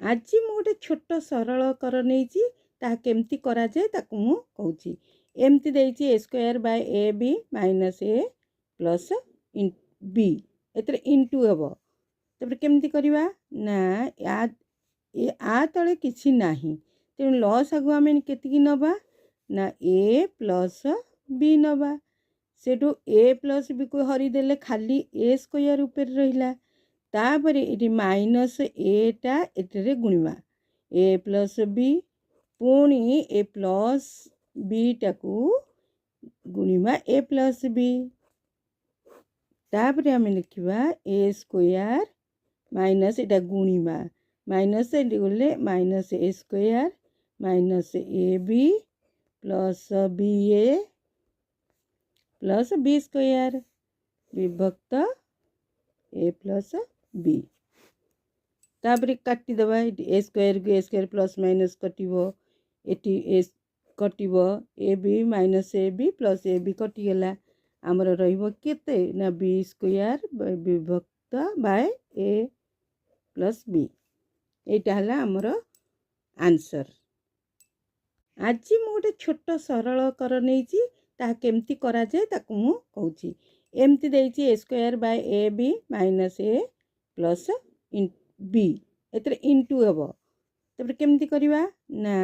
आज मु गोटे छोट सरलकर नहीं केमती करा जाए ताकू मु कहूची एमती देइची A square by A B minus A plus B एतरे इनटू हेबो तबरे केमती करवा ना आ तले किछि नाही तेणु लॉस आगु आमे केतिकी नबा ना ए प्लस बी नबा सेठू ए प्लस बी को हरी देले खाली ए स्क्वायर ऊपर रहिला तापरे इटी माइनस एटा एटरे गुणिमा ए प्लस बी पुणी ए प्लस बी टाकू गुणिमा ए प्लस बी तापरे आमे लिखिबा ए स्क्वायर माइनस एटा गुणिमा माइनस एटी गले minus A square minus A B plus B A plus B square विभक्त ए प्लस बी तापरे काटी दबा ए स्क्वायर प्लस माइनस कटिबो एटी ए कटिबो A B minus A B plus A B कटिगला आमर रहिबो केते ना बी स्क्वायर विभक्त बाय ए प्लस बी एटा हला आमर आंसर। आज मु गोटे छोट सरलकर नहीं केमती करा जाए ताकू मु कहूची एमती देइची A square by A B minus A plus B एतरे इनटू हेबो तबरे केमती करवा ना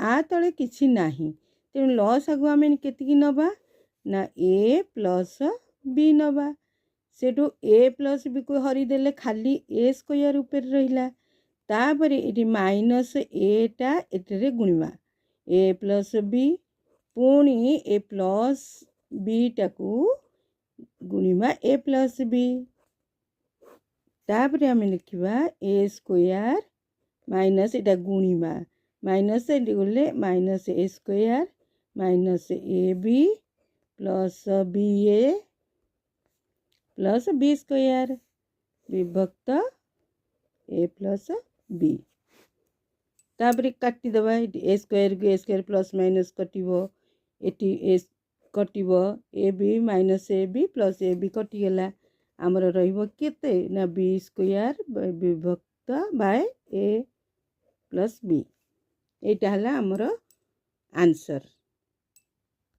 आ तले किछि नाही तेणु लॉस आगु आमे केतिकी नबा ना ए प्लस बी नबा सेठू ए प्लस बी को हरी देले खाली ए स्क्वायर ऊपर रहिला तापरे इटी माइनस एटा एटरे गुणिमा ए प्लस बी पुणी ए प्लस बी टाकू गुणिमा ए प्लस बी तापरे आमे लिखिबा ए स्क्वायर माइनस एटा गुणिमा माइनस एटी गले minus A square minus A B plus B A plus B square विभक्त ए प्लस बी तापरे काटी दबा ए स्क्वायर प्लस माइनस कटिबो एटी ए कटिबो A B minus A B plus A B कटिगला आमर रहिबो केते ना बी स्क्वायर विभक्त बाय ए प्लस बी एटा हला आमर आंसर।